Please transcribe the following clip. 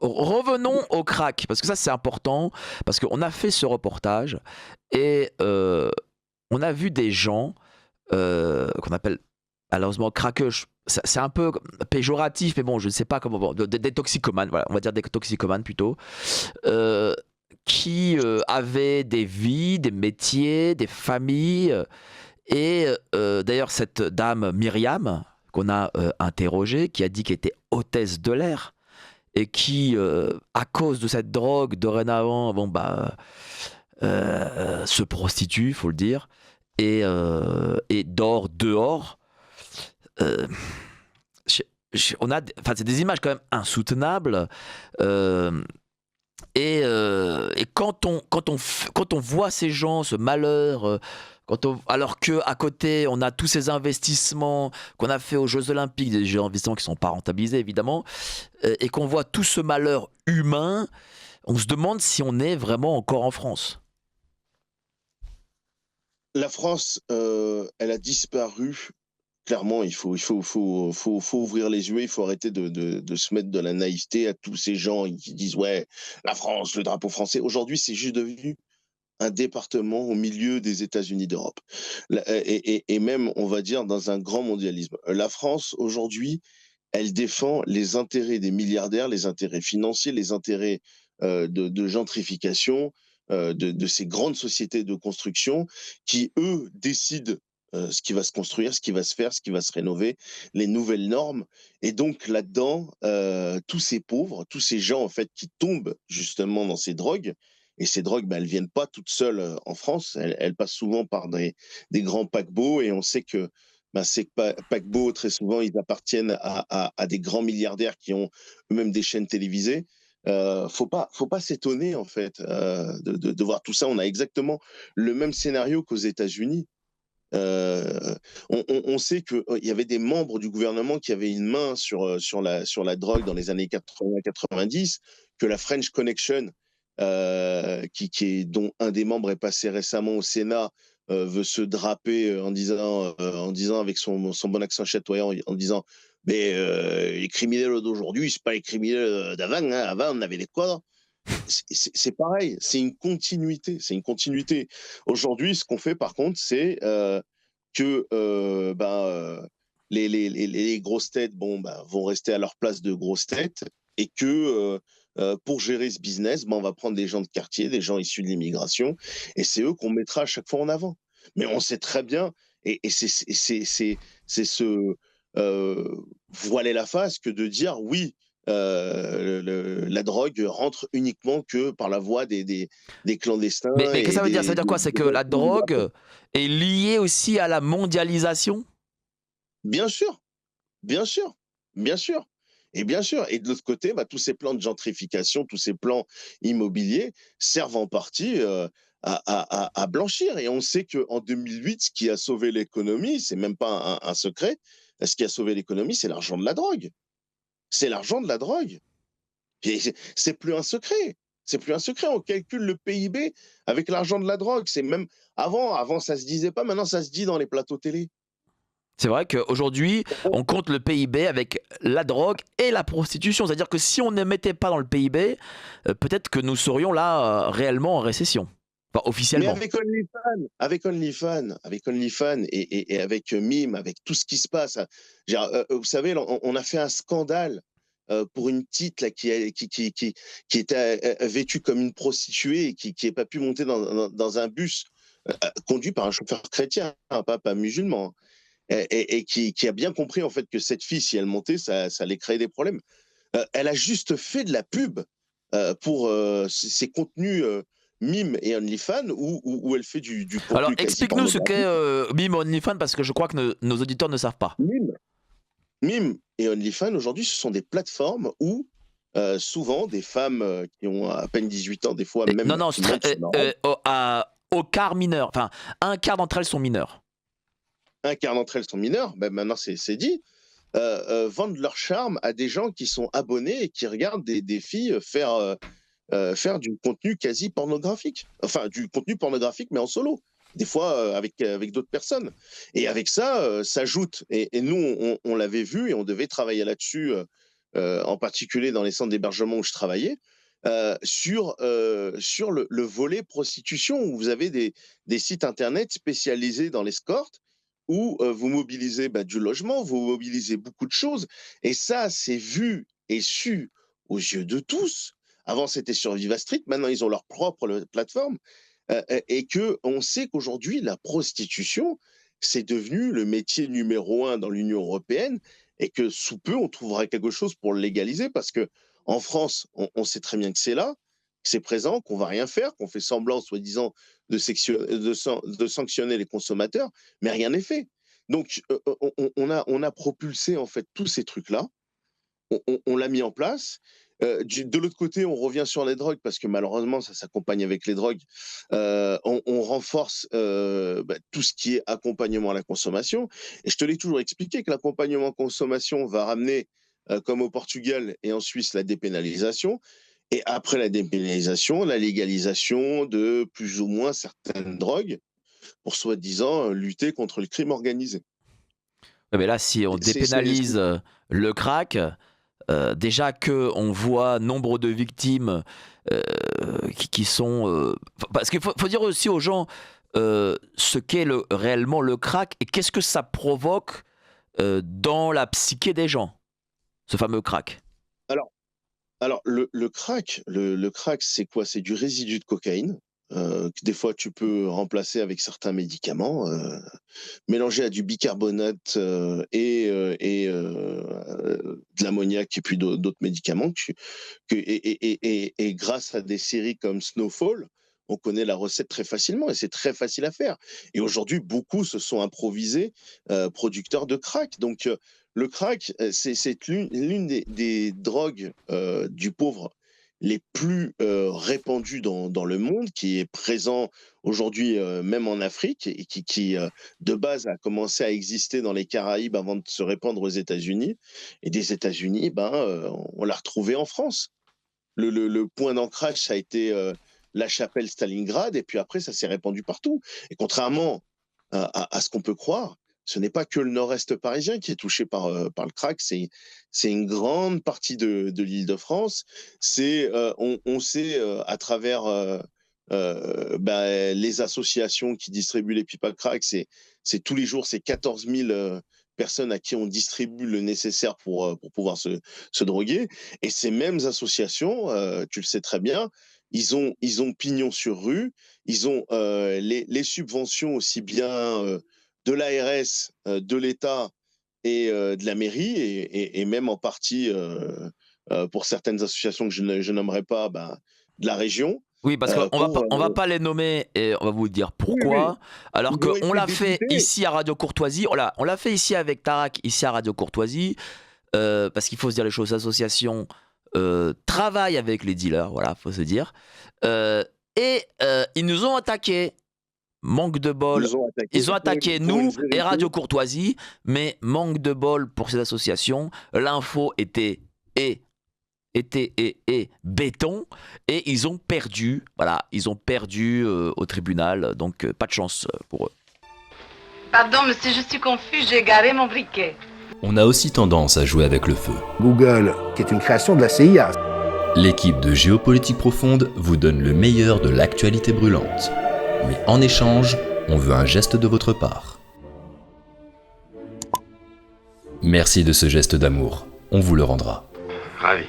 revenons au crack, parce que ça c'est important, parce qu'on a fait ce reportage et on a vu des gens qu'on appelle malheureusement craqueux. C'est un peu péjoratif, mais bon, je ne sais pas comment. Bon, des toxicomanes, voilà, on va dire des toxicomanes plutôt, euh, qui avaient des vies, des métiers, des familles. Et d'ailleurs, cette dame Myriam, qu'on a interrogée, qui a dit qu'elle était hôtesse de l'air, et qui, à cause de cette drogue, dorénavant, bon, bah, se prostitue, faut le dire, et dort dehors. Euh, on a, enfin, c'est des images quand même insoutenables. euh, et quand on voit ces gens, ce malheur, alors que à côté on a tous ces investissements qu'on a fait aux Jeux Olympiques, des Jeux investissements qui ne sont pas rentabilisés évidemment, et qu'on voit tout ce malheur humain, on se demande si on est vraiment encore en France. La France, elle a disparu. Clairement, il faut ouvrir les yeux, il faut arrêter de se mettre de la naïveté à tous ces gens qui disent ouais, la France, le drapeau français. Aujourd'hui, c'est juste devenu un département au milieu des États-Unis d'Europe. Et même, on va dire, dans un grand mondialisme. La France, aujourd'hui, elle défend les intérêts des milliardaires, les intérêts financiers, les intérêts de gentrification, de ces grandes sociétés de construction qui, eux, décident ce qui va se construire, ce qui va se faire, ce qui va se rénover, les nouvelles normes. Et donc là-dedans, tous ces pauvres, tous ces gens en fait qui tombent justement dans ces drogues, et ces drogues, ben, elles viennent pas toutes seules en France, elles passent souvent par des grands paquebots, et on sait que ben, ces paquebots, très souvent, ils appartiennent à des grands milliardaires qui ont eux-mêmes des chaînes télévisées. Faut pas s'étonner en fait de voir tout ça. On a exactement le même scénario qu'aux États-Unis. On sait qu'il y avait des membres du gouvernement qui avaient une main sur la drogue dans les années 80-90, que la French Connection, dont un des membres est passé récemment au Sénat, veut se draper en disant avec son bon accent chatoyant, en disant mais les criminels d'aujourd'hui, c'est pas les criminels d'avant. Hein. Avant, on avait des quadres. C'est pareil, c'est une continuité. C'est une continuité. Aujourd'hui, ce qu'on fait, par contre, c'est que les grosses têtes vont rester à leur place de grosses têtes, et que pour gérer ce business, on va prendre des gens de quartier, des gens issus de l'immigration, et c'est eux qu'on mettra à chaque fois en avant. Mais on sait très bien, et c'est se voiler la face que de dire oui, la drogue rentre uniquement que par la voie des Mais, clandestins mais qu'est-ce que et ça veut dire? Ça veut dire quoi? C'est des que gens la qui ont l'immigration. drogue est liée aussi à la mondialisation? Bien sûr, bien sûr, bien sûr. Et bien sûr, et de l'autre côté, tous ces plans de gentrification, tous ces plans immobiliers servent en partie à blanchir. Et on sait qu'en 2008, ce qui a sauvé l'économie, c'est même pas un secret, ce qui a sauvé l'économie, c'est l'argent de la drogue. C'est l'argent de la drogue. Et c'est plus un secret. C'est plus un secret. On calcule le PIB avec l'argent de la drogue. C'est même avant ça se disait pas. Maintenant, ça se dit dans les plateaux télé. C'est vrai qu'aujourd'hui, on compte le PIB avec la drogue et la prostitution. C'est-à-dire que si on ne mettait pas dans le PIB, peut-être que nous serions là réellement en récession. Enfin, Mais officiellement. avec OnlyFans et avec Mime, avec tout ce qui se passe, vous savez, là, on a fait un scandale pour une petite là, qui était vêtue comme une prostituée et qui n'a pas pu monter dans un bus conduit par un chauffeur chrétien, hein, pas musulman, hein, et qui a bien compris en fait que cette fille, si elle montait, ça allait créer des problèmes. Elle a juste fait de la pub pour ses contenus Mime et OnlyFans, où elle fait du Alors, contenu quasi explique-nous ce qu'est pornographique. Mime OnlyFans parce que je crois que nos auditeurs ne savent pas. Mime, Mime et OnlyFans, aujourd'hui, ce sont des plateformes où souvent des femmes qui ont à peine 18 ans, des fois Non, même non, qui montent sur leur robe, au quart mineur. Enfin, un quart d'entre elles sont mineures. un quart d'entre elles sont mineures, maintenant c'est dit, vendent leur charme à des gens qui sont abonnés et qui regardent des filles faire du contenu quasi pornographique. Enfin, du contenu pornographique, mais en solo. Des fois, avec d'autres personnes. Et avec ça, s'ajoute, et nous, on l'avait vu et on devait travailler là-dessus en particulier dans les centres d'hébergement où je travaillais, sur le volet prostitution, où vous avez des sites internet spécialisés dans l'escorte, où vous mobilisez du logement, vous mobilisez beaucoup de choses, et ça, c'est vu et su aux yeux de tous. Avant, c'était sur Viva Street, maintenant, ils ont leur propre plateforme, et qu'on sait qu'aujourd'hui, la prostitution, c'est devenu le métier numéro 1 dans l'Union européenne, et que sous peu, on trouvera quelque chose pour le légaliser, parce que en France, on sait très bien que c'est là, que c'est présent, qu'on va rien faire, qu'on fait semblant, soi-disant, de sanctionner les consommateurs, mais rien n'est fait. Donc, on a propulsé en fait tous ces trucs-là, on l'a mis en place. De l'autre côté, on revient sur les drogues, parce que malheureusement, ça s'accompagne avec les drogues. On renforce tout ce qui est accompagnement à la consommation. Et je te l'ai toujours expliqué que l'accompagnement à la consommation va ramener, comme au Portugal et en Suisse, la dépénalisation. Et après la dépénalisation, la légalisation de plus ou moins certaines drogues pour soi-disant lutter contre le crime organisé. Ouais, mais là, si on dépénalise le crack, déjà qu'on voit nombre de victimes qui sont... parce qu'il faut dire aussi aux gens ce qu'est réellement le crack et qu'est-ce que ça provoque dans la psyché des gens, ce fameux crack. Alors le crack, c'est quoi? C'est du résidu de cocaïne, que des fois tu peux remplacer avec certains médicaments, mélangé à du bicarbonate et de l'ammoniac et puis d'autres médicaments. Et grâce à des séries comme Snowfall, on connaît la recette très facilement, et c'est très facile à faire. Et aujourd'hui, beaucoup se sont improvisés producteurs de crack. Donc le crack, c'est l'une des drogues du pauvre les plus répandues dans le monde, qui est présent aujourd'hui même en Afrique, et qui de base a commencé à exister dans les Caraïbes avant de se répandre aux États-Unis. Et des États-Unis, on l'a retrouvé en France. Le point d'ancrage, ça a été la chapelle Stalingrad, et puis après, ça s'est répandu partout. Et contrairement à ce qu'on peut croire, ce n'est pas que le nord-est parisien qui est touché par le crack, c'est une grande partie de l'Île-de-France. On sait à travers les associations qui distribuent les pipes à crack, c'est tous les jours, c'est 14 000 personnes à qui on distribue le nécessaire pour pouvoir se droguer. Et ces mêmes associations, tu le sais très bien, ils ont pignon sur rue, ils ont les subventions aussi bien de l'ARS, de l'État et de la mairie, et même en partie, pour certaines associations que je nommerai pas, de la région. Oui, parce qu'on va pas les nommer et on va vous dire pourquoi. Oui. Alors qu'on l'a fait ici à Radio Courtoisie, on l'a fait ici avec Tarak, ici à Radio Courtoisie, parce qu'il faut se dire les choses, l'association travaille avec les dealers, voilà, faut se dire. Et ils nous ont attaqué. Manque de bol. Ils ont attaqué nous et Radio Courtoisie, mais manque de bol pour ces associations. L'info était béton, et ils ont perdu. Voilà, ils ont perdu au tribunal, donc pas de chance pour eux. Pardon, monsieur, je suis confus, j'ai garé mon briquet. On a aussi tendance à jouer avec le feu. Google, qui est une création de la CIA. L'équipe de Géopolitique Profonde vous donne le meilleur de l'actualité brûlante. Mais en échange, on veut un geste de votre part. Merci de ce geste d'amour, on vous le rendra. Ravi.